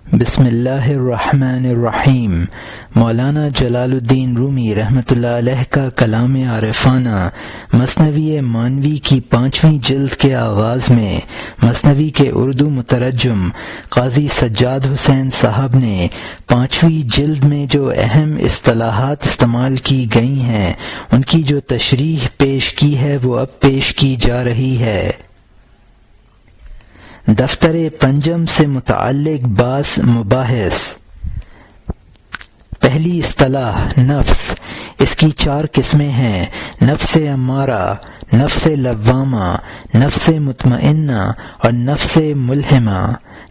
بسم اللہ الرحمن الرحیم۔ مولانا جلال الدین رومی رحمۃ اللہ علیہ کا کلام عارفانہ مثنوی مانوی کی 5ویں جلد کے آغاز میں مثنوی کے اردو مترجم قاضی سجاد حسین صاحب نے 5ویں جلد میں جو اہم اصطلاحات استعمال کی گئی ہیں ان کی جو تشریح پیش کی ہے وہ اب پیش کی جا رہی ہے۔ دفتر پنجم سے متعلق بعض مباحث۔ پہلی اصطلاح نفس، اس کی 4 قسمیں ہیں: نفس امارہ، نفس لوامہ، نفس مطمئنہ اور نفس ملہمہ۔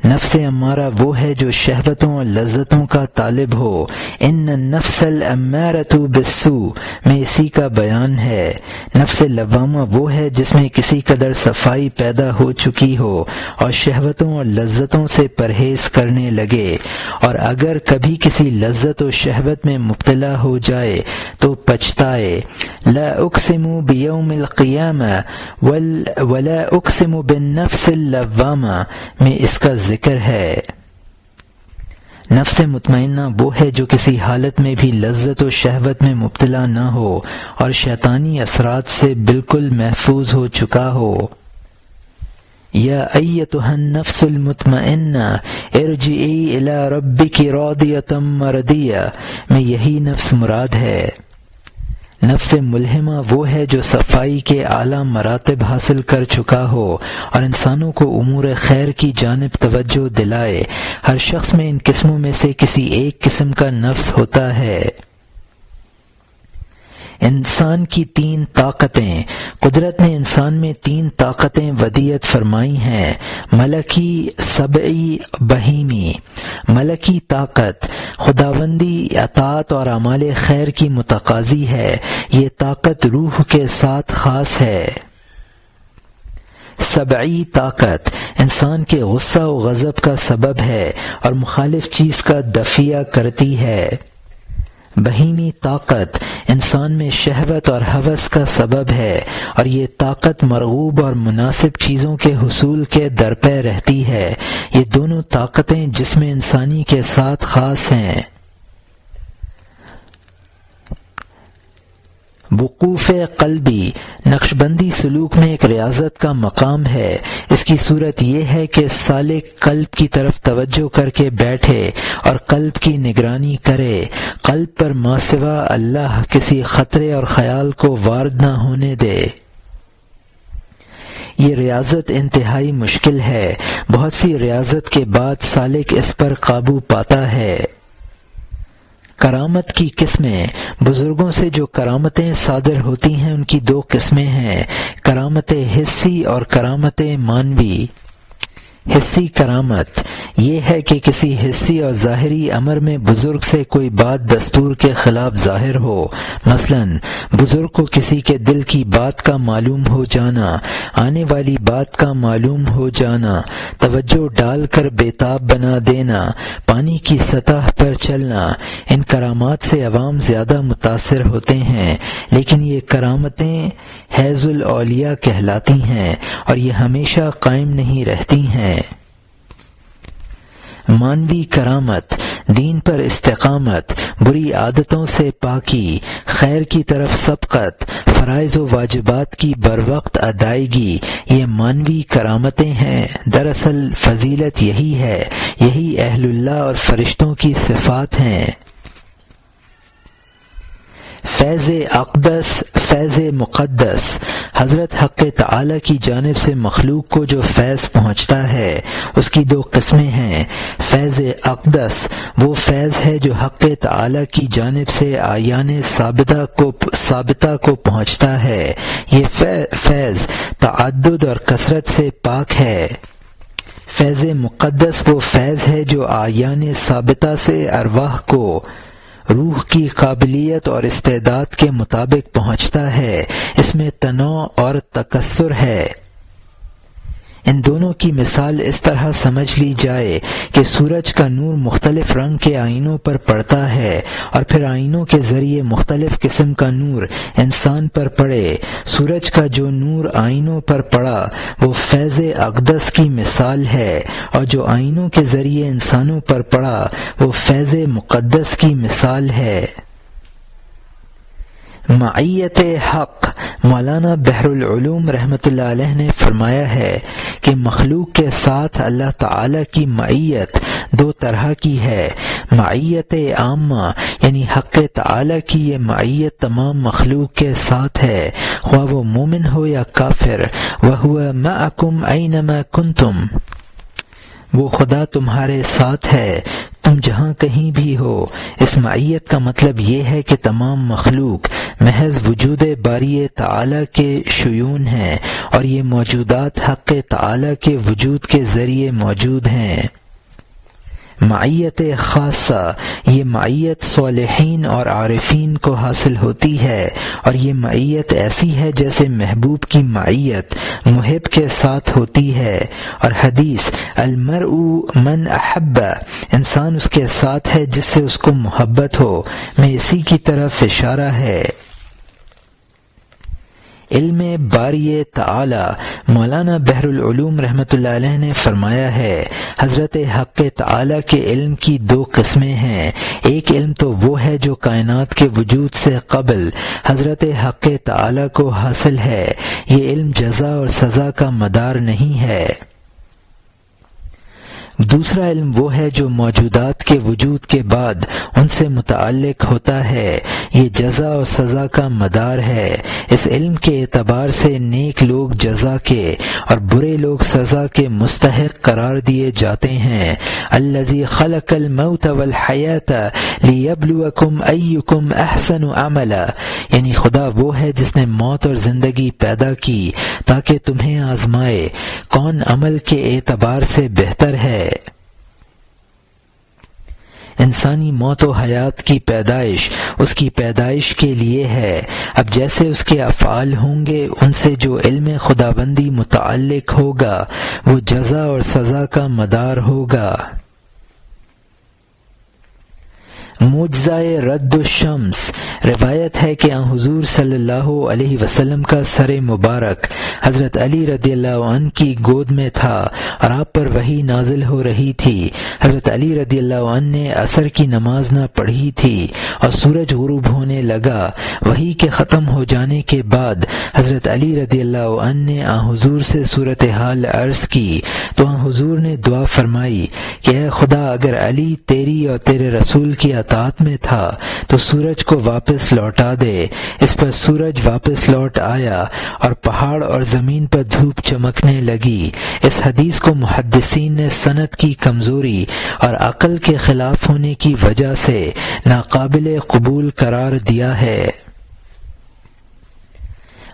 نفس امارہ وہ ہے جو شہوتوں اور لذتوں کا طالب ہو، ان النفس الامارۃ بالسوء میں اسی کا بیان ہے۔ نفس لوامہ وہ ہے جس میں کسی قدر صفائی پیدا ہو چکی ہو اور شہوتوں اور لذتوں سے پرہیز کرنے لگے، اور اگر کبھی کسی لذت و شہوت میں مبتلا ہو جائے تو پچھتائے۔ لا اقسم بیوم القیامہ ولا اقسم بالنفس اللوامہ میں اس کا ذکر ہے۔ نفس مطمئنہ وہ ہے جو کسی حالت میں بھی لذت و شہوت میں مبتلا نہ ہو اور شیطانی اثرات سے بالکل محفوظ ہو چکا ہو۔ یا ایتھا النفس المطمئنہ ارجعی الی ربک راضیۃ مرضیہ میں یہی نفس مراد ہے۔ نفس ملہمہ وہ ہے جو صفائی کے اعلیٰ مراتب حاصل کر چکا ہو اور انسانوں کو امور خیر کی جانب توجہ دلائے۔ ہر شخص میں ان قسموں میں سے کسی ایک قسم کا نفس ہوتا ہے۔ انسان کی 3 طاقتیں۔ قدرت نے انسان میں 3 طاقتیں ودیعت فرمائی ہیں: ملکی، سبعی، بہیمی۔ ملکی طاقت خداوندی اطاعت اور اعمال خیر کی متقاضی ہے، یہ طاقت روح کے ساتھ خاص ہے۔ سبعی طاقت انسان کے غصہ و غضب کا سبب ہے اور مخالف چیز کا دفعہ کرتی ہے۔ بہیمی طاقت انسان میں شہوت اور ہوس کا سبب ہے اور یہ طاقت مرغوب اور مناسب چیزوں کے حصول کے درپے رہتی ہے۔ یہ دونوں طاقتیں جسم انسانی کے ساتھ خاص ہیں۔ وقوف قلبی نقشبندی سلوک میں ایک ریاضت کا مقام ہے۔ اس کی صورت یہ ہے کہ سالک قلب کی طرف توجہ کر کے بیٹھے اور قلب کی نگرانی کرے، قلب پر ما سوا اللہ کسی خطرے اور خیال کو وارد نہ ہونے دے۔ یہ ریاضت انتہائی مشکل ہے، بہت سی ریاضت کے بعد سالک اس پر قابو پاتا ہے۔ کرامت کی قسمیں۔ بزرگوں سے جو کرامتیں صادر ہوتی ہیں ان کی 2 قسمیں ہیں: کرامت حسی اور کرامت مانوی۔ حسی کرامت یہ ہے کہ کسی حسی اور ظاہری امر میں بزرگ سے کوئی بات دستور کے خلاف ظاہر ہو، مثلا بزرگ کو کسی کے دل کی بات کا معلوم ہو جانا، آنے والی بات کا معلوم ہو جانا، توجہ ڈال کر بےتاب بنا دینا، پانی کی سطح پر چلنا۔ ان کرامات سے عوام زیادہ متاثر ہوتے ہیں، لیکن یہ کرامتیں حیض الاولیاء کہلاتی ہیں اور یہ ہمیشہ قائم نہیں رہتی ہیں۔ مانوی کرامت دین پر استقامت، بری عادتوں سے پاکی، خیر کی طرف سبقت، فرائض و واجبات کی بروقت ادائیگی، یہ مانوی کرامتیں ہیں۔ دراصل فضیلت یہی ہے، یہی اہل اللہ اور فرشتوں کی صفات ہیں۔ فیض اقدس، فیض مقدس، حضرت حق تعالی کی جانب سے مخلوق کو جو فیض پہنچتا ہے اس کی 2 قسمیں ہیں۔ فیض اقدس وہ فیض ہے جو حق تعالی کی جانب سے اعیان ثابتہ کو پہنچتا ہے، یہ فیض تعدد اور کثرت سے پاک ہے۔ فیض مقدس وہ فیض ہے جو اعیان ثابتہ سے ارواح کو روح کی قابلیت اور استعداد کے مطابق پہنچتا ہے، اس میں تنوع اور تکثر ہے۔ ان دونوں کی مثال اس طرح سمجھ لی جائے کہ سورج کا نور مختلف رنگ کے آئینوں پر پڑتا ہے اور پھر آئینوں کے ذریعے مختلف قسم کا نور انسان پر پڑے۔ سورج کا جو نور آئینوں پر پڑا وہ فیض اقدس کی مثال ہے، اور جو آئینوں کے ذریعے انسانوں پر پڑا وہ فیض مقدس کی مثال ہے۔ معیت حق، مولانا بحر العلوم رحمۃ اللہ علیہ نے فرمایا ہے کہ مخلوق کے ساتھ اللہ تعالی کی معیت دو طرح کی ہے۔ معیت عامہ یعنی حق تعالی کی یہ معیت تمام مخلوق کے ساتھ ہے، خواہ وہ مومن ہو یا کافر۔ وَهُوَ مَعَكُمْ أَيْنَمَا كُنْتُمْ، وہ خدا تمہارے ساتھ ہے تم جہاں کہیں بھی ہو۔ اس معیت کا مطلب یہ ہے کہ تمام مخلوق محض وجود باری تعالی کے شیون ہیں، اور یہ موجودات حق تعالی کے وجود کے ذریعے موجود ہیں۔ معیت خاصہ، یہ معیت صالحین اور عارفین کو حاصل ہوتی ہے، اور یہ معیت ایسی ہے جیسے محبوب کی معیت محب کے ساتھ ہوتی ہے۔ اور حدیث المرء من احب، انسان اس کے ساتھ ہے جس سے اس کو محبت ہو، میں اسی کی طرف اشارہ ہے۔ علم باری تعالی، مولانا بحر العلوم رحمۃ اللہ علیہ نے فرمایا ہے حضرت حق تعالی کے علم کی دو قسمیں ہیں۔ ایک علم تو وہ ہے جو کائنات کے وجود سے قبل حضرت حق تعالی کو حاصل ہے، یہ علم جزا اور سزا کا مدار نہیں ہے۔ دوسرا علم وہ ہے جو موجودات کے وجود کے بعد ان سے متعلق ہوتا ہے، یہ جزا اور سزا کا مدار ہے۔ اس علم کے اعتبار سے نیک لوگ جزا کے اور برے لوگ سزا کے مستحق قرار دیے جاتے ہیں۔ الذی خلق الموت والحیات لیبلوکم ایکم احسن عملا، یعنی خدا وہ ہے جس نے موت اور زندگی پیدا کی تاکہ تمہیں آزمائے کون عمل کے اعتبار سے بہتر ہے۔ انسانی موت و حیات کی پیدائش اس کی پیدائش کے لیے ہے۔ اب جیسے اس کے افعال ہوں گے ان سے جو علم خداوندی متعلق ہوگا وہ جزا اور سزا کا مدار ہوگا۔ معجزہ رد الشمس، روایت ہے کہ حضور صلی اللہ علیہ وسلم کا سر مبارک حضرت علی رضی اللہ عنہ کی گود میں تھا اور آپ پر وحی نازل ہو رہی تھی۔ حضرت علی رضی اللہ عنہ نے عصر کی نماز نہ پڑھی تھی اور سورج غروب ہونے لگا۔ وحی کے ختم ہو جانے کے بعد حضرت علی رضی اللہ عنہ نے حضور سے صورتحال عرض کی تو حضور نے دعا فرمائی کہ اے خدا، اگر علی تیری اور تیرے رسول کی اطاعت میں تھا تو سورج کو واپس لوٹا دے۔ اس پر سورج واپس لوٹ آیا اور پہاڑ اور زمین پر دھوپ چمکنے لگی۔ اس حدیث کو محدثین نے سند کی کمزوری اور عقل کے خلاف ہونے کی وجہ سے ناقابل قبول قرار دیا ہے۔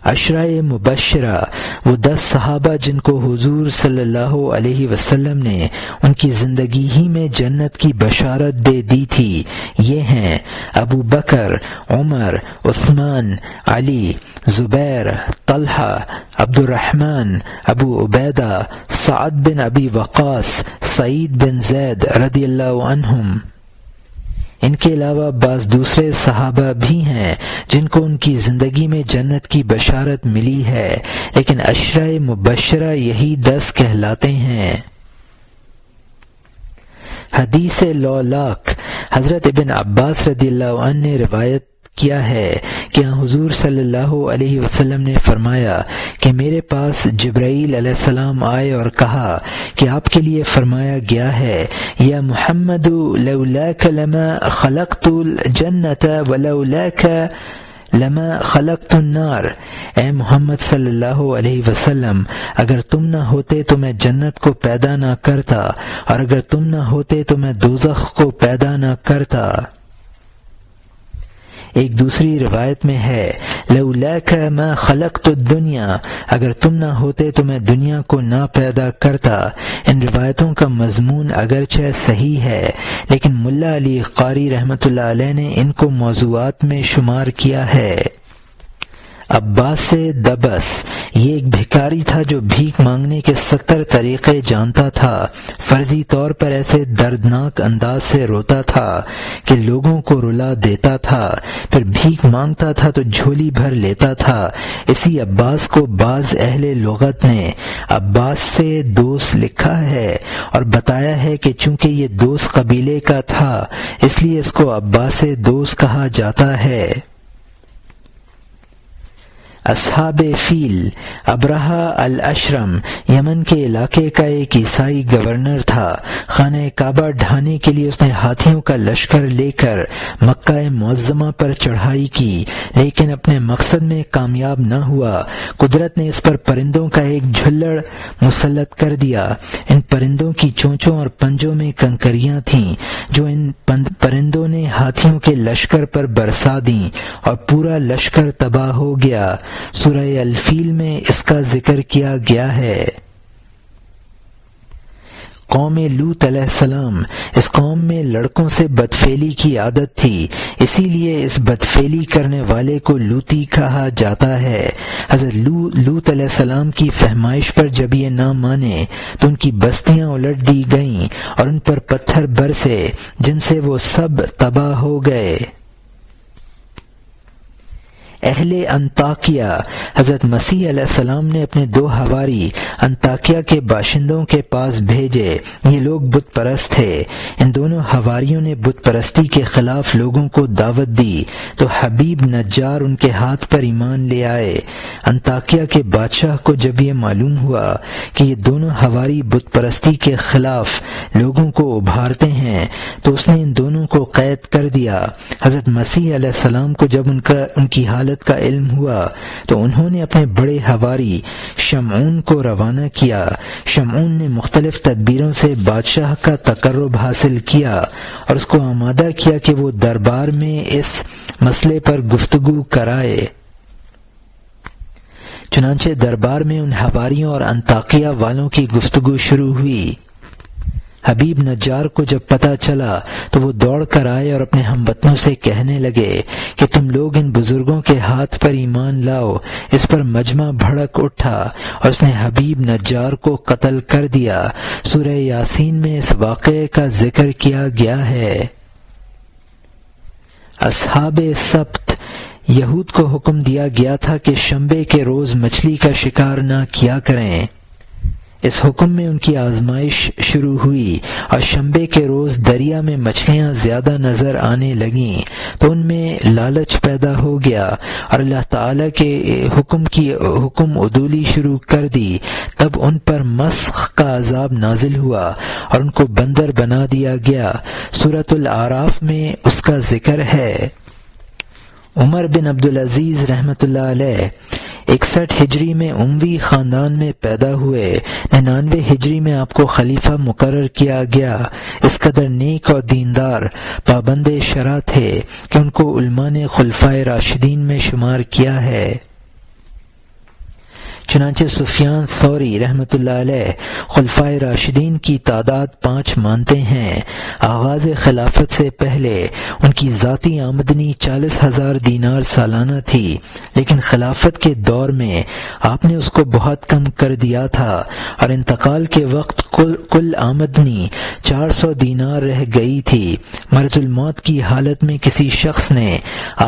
عشرۂ مبشرہ، وہ 10 صحابہ جن کو حضور صلی اللہ علیہ وسلم نے ان کی زندگی ہی میں جنت کی بشارت دے دی تھی، یہ ہیں ابو بکر، عمر، عثمان، علی، زبیر، طلحہ، عبد الرحمن، ابو عبیدہ، سعد بن ابی وقاص، سعید بن زید رضی اللہ عنہم۔ ان کے علاوہ بعض دوسرے صحابہ بھی ہیں جن کو ان کی زندگی میں جنت کی بشارت ملی ہے، لیکن عشرۂ مبشرہ یہی 10 کہلاتے ہیں۔ حدیث لولاک، حضرت ابن عباس رضی اللہ عنہ نے روایت کیا ہے کہ حضور صلی اللہ علیہ وسلم نے فرمایا کہ میرے پاس جبرائیل علیہ السلام آئے اور کہا کہ آپ کے لیے فرمایا گیا ہے یا محمد لولاک لما خلقت الجنت ولولاک لما خلقت النار، اے محمد صلی اللہ علیہ وسلم، اگر تم نہ ہوتے تو میں جنت کو پیدا نہ کرتا، اور اگر تم نہ ہوتے تو میں دوزخ کو پیدا نہ کرتا۔ ایک دوسری روایت میں ہے لولاک ما خلقت الدنیا، اگر تم نہ ہوتے تو میں دنیا کو نہ پیدا کرتا۔ ان روایتوں کا مضمون اگرچہ صحیح ہے لیکن ملا علی قاری رحمۃ اللہ علیہ نے ان کو موضوعات میں شمار کیا ہے۔ عباس دبس یہ ایک بھکاری تھا جو بھیک مانگنے کے 70 طریقے جانتا تھا۔ فرضی طور پر ایسے دردناک انداز سے روتا تھا کہ لوگوں کو رلا دیتا تھا، پھر بھیک مانگتا تھا تو جھولی بھر لیتا تھا۔ اسی عباس کو بعض اہل لغت نے عباس سے دوست لکھا ہے اور بتایا ہے کہ چونکہ یہ دوست قبیلے کا تھا اس لیے اس کو عباس دوست کہا جاتا ہے۔ اصحاب فیل ابرہہ الاشرم یمن کے علاقے کا ایک عیسائی گورنر تھا۔ خانہ کعبہ ڈھانے کے لیے اس نے ہاتھیوں کا لشکر لے کر مکہ معظمہ پر چڑھائی کی، لیکن اپنے مقصد میں کامیاب نہ ہوا۔ قدرت نے اس پر پرندوں کا ایک جھلڑ مسلط کر دیا۔ ان پرندوں کی چونچوں اور پنجوں میں کنکریاں تھیں جو ان پرندوں نے ہاتھیوں کے لشکر پر برسا دیں اور پورا لشکر تباہ ہو گیا۔ سورہ الفیل میں اس کا ذکر کیا گیا ہے۔ قوم لوط علیہ السلام، اس قوم میں لڑکوں سے بدفعلی کی عادت تھی، اسی لیے اس بدفعلی کرنے والے کو لوطی کہا جاتا ہے۔ حضرت لوط علیہ السلام کی فہمائش پر جب یہ نہ مانے تو ان کی بستیاں الٹ دی گئیں اور ان پر پتھر برسے جن سے وہ سب تباہ ہو گئے۔ اہل انطاکیہ، حضرت مسیح علیہ السلام نے اپنے 2 حواری انطاکیہ کے باشندوں کے پاس بھیجے۔ یہ لوگ بت پرست تھے۔ ان دونوں حواریوں نے بت پرستی کے خلاف لوگوں کو دعوت دی تو حبیب نجار ان کے ہاتھ پر ایمان لے آئے۔ انطاکیہ کے بادشاہ کو جب یہ معلوم ہوا کہ یہ دونوں حواری بت پرستی کے خلاف لوگوں کو ابھارتے ہیں تو اس نے ان دونوں کو قید کر دیا۔ حضرت مسیح علیہ السلام کو جب ان کی حالت کا علم ہوا تو انہوں نے اپنے بڑے حواری شمعون کو روانہ کیا۔ شمعون نے مختلف تدبیروں سے بادشاہ کا تقرب حاصل کیا اور اس کو آمادہ کیا کہ وہ دربار میں اس مسئلے پر گفتگو کرائے۔ چنانچہ دربار میں ان حواریوں اور انطاکیہ والوں کی گفتگو شروع ہوئی۔ حبیب نجار کو جب پتہ چلا تو وہ دوڑ کر آئے اور اپنے ہم وطنوں سے کہنے لگے کہ تم لوگ ان بزرگوں کے ہاتھ پر ایمان لاؤ۔ اس پر مجمع بھڑک اٹھا اور اس نے حبیب نجار کو قتل کر دیا۔ سورہ یاسین میں اس واقعے کا ذکر کیا گیا ہے۔ اصحاب سبت، یہود کو حکم دیا گیا تھا کہ شنبے کے روز مچھلی کا شکار نہ کیا کریں۔ اس حکم میں ان کی آزمائش شروع ہوئی اور شنبے کے روز دریا میں مچھلیاں زیادہ نظر آنے لگیں تو ان میں لالچ پیدا ہو گیا اور اللہ تعالیٰ کے حکم عدولی شروع کر دی۔ تب ان پر مسخ کا عذاب نازل ہوا اور ان کو بندر بنا دیا گیا۔ سورۃ الاعراف میں اس کا ذکر ہے۔ عمر بن عبدالعزیز رحمۃ اللہ علیہ 61 ہجری میں اموی خاندان میں پیدا ہوئے۔ 99 ہجری میں آپ کو خلیفہ مقرر کیا گیا۔ اس قدر نیک اور دیندار پابند شرع تھے کہ ان کو علماء نے خلفائے راشدین میں شمار کیا ہے۔ چنانچہ سفیان ثوری رحمۃ اللہ علیہ خلفائے راشدین کی تعداد 5 مانتے ہیں۔ آغاز خلافت سے پہلے ان کی ذاتی آمدنی 40,000 دینار سالانہ تھی، لیکن خلافت کے دور میں آپ نے اس کو بہت کم کر دیا تھا اور انتقال کے وقت کل آمدنی 400 دینار رہ گئی تھی۔ مرض الموت کی حالت میں کسی شخص نے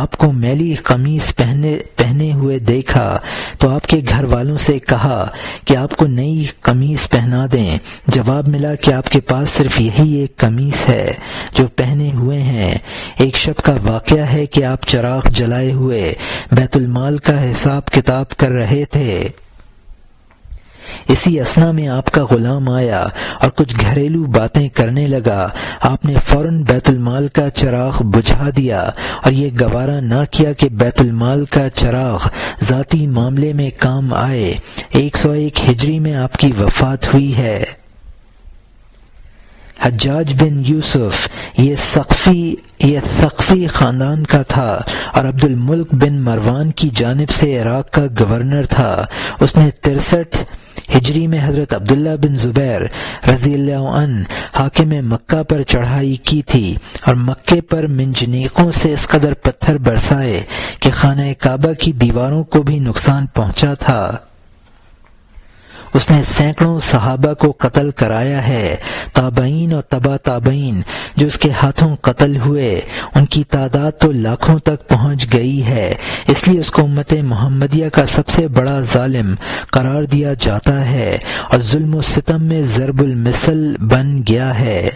آپ کو میلی قمیص پہنے ہوئے دیکھا تو آپ کے گھر والوں سے کہا کہ آپ کو نئی قمیص پہنا دیں۔ جواب ملا کہ آپ کے پاس صرف یہی ایک قمیص ہے جو پہنے ہوئے ہیں۔ ایک شب کا واقعہ ہے کہ آپ چراغ جلائے ہوئے بیت المال کا حساب کتاب کر رہے تھے۔ اسی اثنا میں آپ کا غلام آیا اور کچھ گھریلو باتیں کرنے لگا۔ آپ نے فوراً بیت المال کا چراغ بجھا دیا اور یہ گوارا نہ کیا کہ بیت المال کا چراغ ذاتی معاملے میں کام آئے۔ 101 ہجری میں آپ کی وفات ہوئی ہے۔ حجاج بن یوسف یہ ثقفی خاندان کا تھا اور عبد الملک بن مروان کی جانب سے عراق کا گورنر تھا۔ اس نے 63 ہجری میں حضرت عبداللہ بن زبیر رضی اللہ عنہ حاکم مکہ پر چڑھائی کی تھی اور مکے پر منجنیقوں سے اس قدر پتھر برسائے کہ خانہ کعبہ کی دیواروں کو بھی نقصان پہنچا تھا۔ اس نے سینکڑوں صحابہ کو قتل کرایا ہے۔ تابعین اور تبا تابعین جو اس کے ہاتھوں قتل ہوئے ان کی تعداد تو لاکھوں تک پہنچ گئی ہے، اس لیے اس کو امت محمدیہ کا سب سے بڑا ظالم قرار دیا جاتا ہے اور ظلم و ستم میں ضرب المثل بن گیا ہے۔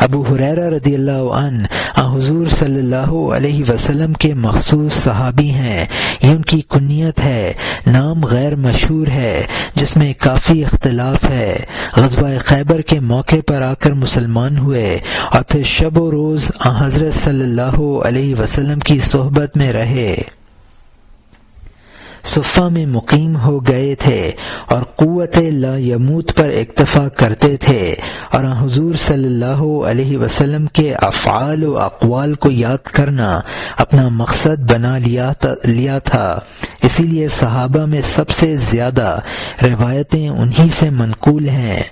ابو ہریرہ رضی اللہ عنہ حضور صلی اللہ علیہ وسلم کے مخصوص صحابی ہیں۔ یہ ان کی کنیت ہے، نام غیر مشہور ہے جس میں کافی اختلاف ہے۔ غزوہ خیبر کے موقع پر آ کر مسلمان ہوئے اور پھر شب و روز حضرت صلی اللہ علیہ وسلم کی صحبت میں رہے، صفہ میں مقیم ہو گئے تھے اور قوت لا یموت پر اکتفا کرتے تھے، اور حضور صلی اللہ علیہ وسلم کے افعال و اقوال کو یاد کرنا اپنا مقصد بنا لیا تھا۔ اسی لیے صحابہ میں سب سے زیادہ روایتیں انہی سے منقول ہیں۔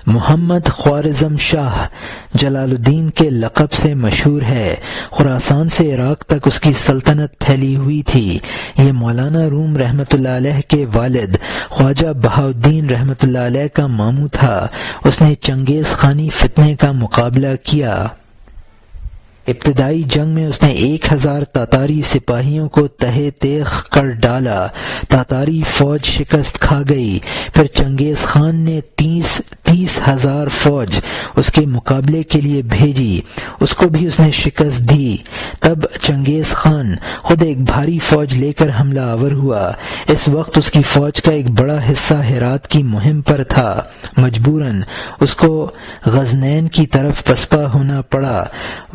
محمد خوارزم شاہ جلال الدین کے لقب سے مشہور ہے۔ خراسان سے عراق تک اس کی سلطنت پھیلی ہوئی تھی۔ یہ مولانا روم رحمۃ اللہ علیہ کے والد خواجہ بہاؤالدین رحمۃ اللہ علیہ کا ماموں تھا۔ اس نے چنگیز خانی فتنے کا مقابلہ کیا۔ ابتدائی جنگ میں اس نے 1000 تاتاری سپاہیوں کو تہہ تیغ کر ڈالا۔ تاتاری فوج شکست کھا گئی۔ پھر چنگیز خان نے 30,000 فوج اس کے مقابلے کے لیے بھیجی، اس کو بھی اس نے شکست دی۔ تب چنگیز خان خود ایک بھاری فوج لے کر حملہ آور ہوا۔ اس وقت اس کی فوج کا ایک بڑا حصہ ہرات کی مہم پر تھا۔ مجبوراً اس کو غزنین کی طرف پسپا ہونا پڑا۔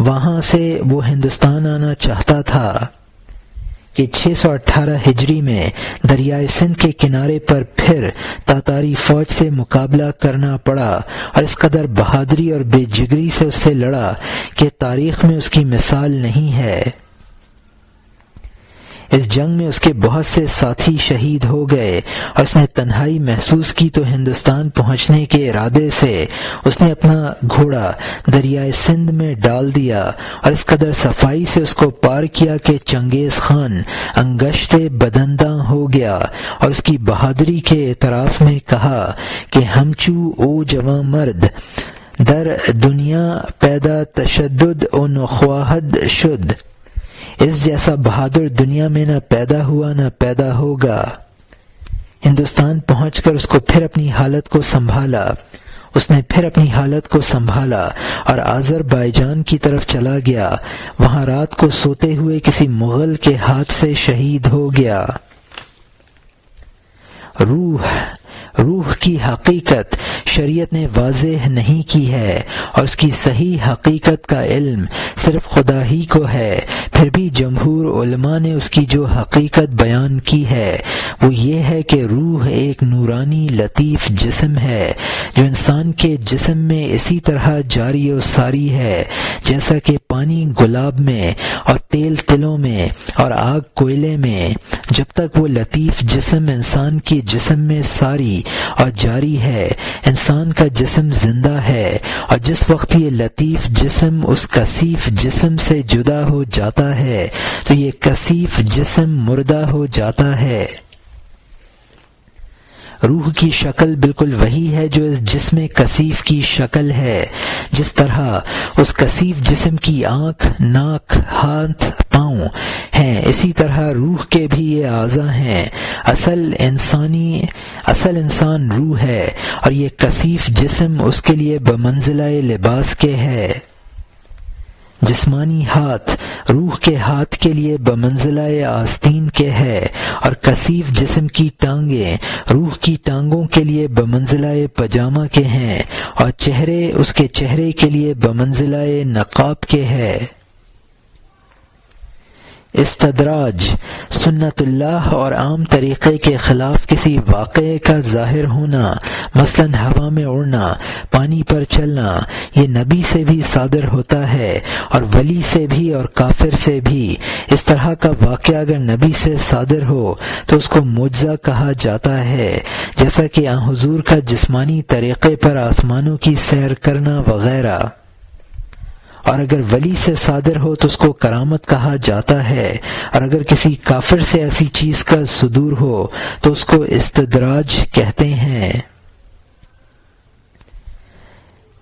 وہاں سے وہ ہندوستان آنا چاہتا تھا کہ 618 ہجری میں دریائے سندھ کے کنارے پر پھر تاتاری فوج سے مقابلہ کرنا پڑا، اور اس قدر بہادری اور بے جگری سے اس سے لڑا کہ تاریخ میں اس کی مثال نہیں ہے۔ اس جنگ میں اس کے بہت سے ساتھی شہید ہو گئے اور اس نے تنہائی محسوس کی تو ہندوستان پہنچنے کے ارادے سے اس نے اپنا گھوڑا دریائے سندھ میں ڈال دیا اور اس قدر صفائی سے اس کو پار کیا کہ چنگیز خان انگشت بدنداں ہو گیا اور اس کی بہادری کے اعتراف میں کہا کہ ہمچو او جواں مرد در دنیا پیدا تشدد و نخواہد شد، اس جیسا بہادر دنیا میں نہ پیدا ہوا نہ پیدا ہوگا۔ ہندوستان پہنچ کر اس کو پھر اپنی حالت کو سنبھالا اور آذربائیجان کی طرف چلا گیا۔ وہاں رات کو سوتے ہوئے کسی مغل کے ہاتھ سے شہید ہو گیا۔ روح کی حقیقت شریعت نے واضح نہیں کی ہے اور اس کی صحیح حقیقت کا علم صرف خدا ہی کو ہے، پھر بھی جمہور علماء نے اس کی جو حقیقت بیان کی ہے وہ یہ ہے کہ روح ایک نورانی لطیف جسم ہے جو انسان کے جسم میں اسی طرح جاری و ساری ہے جیسا کہ پانی گلاب میں اور تیل تلوں میں اور آگ کوئلے میں۔ جب تک وہ لطیف جسم انسان کے جسم میں ساری اور جاری ہے انسان کا جسم زندہ ہے، اور جس وقت یہ لطیف جسم اس کثیف جسم سے جدا ہو جاتا ہے تو یہ کثیف جسم مردہ ہو جاتا ہے۔ روح کی شکل بالکل وہی ہے جو اس جسم کثیف کی شکل ہے۔ جس طرح اس کثیف جسم کی آنکھ، ناک، ہاتھ، پاؤں ہیں، اسی طرح روح کے بھی یہ اعضاء ہیں۔ اصل انسان روح ہے اور یہ کثیف جسم اس کے لیے بمنزلہ لباس کے ہے۔ جسمانی ہاتھ روح کے ہاتھ کے لیے بمنزلہ آستین کے ہے، اور کثیف جسم کی ٹانگیں روح کی ٹانگوں کے لیے بمنزلہ پجامہ کے ہیں، اور چہرے اس کے چہرے کے لیے بمنزلہ نقاب کے ہے۔ استدراج سنت اللہ اور عام طریقے کے خلاف کسی واقعے کا ظاہر ہونا، مثلاً ہوا میں اڑنا، پانی پر چلنا، یہ نبی سے بھی صادر ہوتا ہے اور ولی سے بھی اور کافر سے بھی۔ اس طرح کا واقعہ اگر نبی سے صادر ہو تو اس کو معجزہ کہا جاتا ہے، جیسا کہ آن حضور کا جسمانی طریقے پر آسمانوں کی سیر کرنا وغیرہ۔ اور اگر ولی سے صادر ہو تو اس کو کرامت کہا جاتا ہے، اور اگر کسی کافر سے ایسی چیز کا صدور ہو تو اس کو استدراج کہتے ہیں۔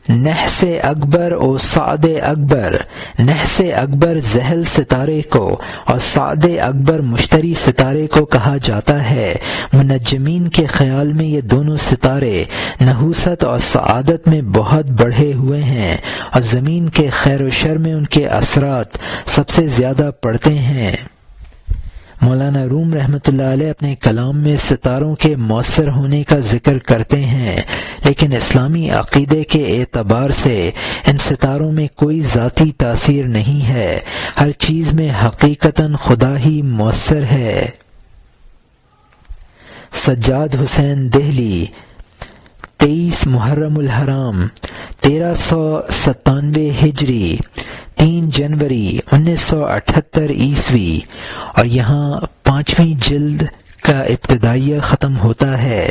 نحس اکبر و سعد اکبر، نحس اکبر ذیل ستارے کو اور سعد اکبر مشتری ستارے کو کہا جاتا ہے۔ منجمین کے خیال میں یہ دونوں ستارے نحوست اور سعادت میں بہت بڑھے ہوئے ہیں، اور زمین کے خیر و شر میں ان کے اثرات سب سے زیادہ پڑتے ہیں۔ مولانا روم رحمۃ اللہ علیہ اپنے کلام میں ستاروں کے مؤثر ہونے کا ذکر کرتے ہیں، لیکن اسلامی عقیدے کے اعتبار سے ان ستاروں میں کوئی ذاتی تاثیر نہیں ہے، ہر چیز میں حقیقتاً خدا ہی مؤثر ہے۔ سجاد حسین دہلی 23 محرم الحرام 1397 ہجری 3 جنوری 1978 عیسوی، اور یہاں 5ویں جلد کا ابتدائیہ ختم ہوتا ہے۔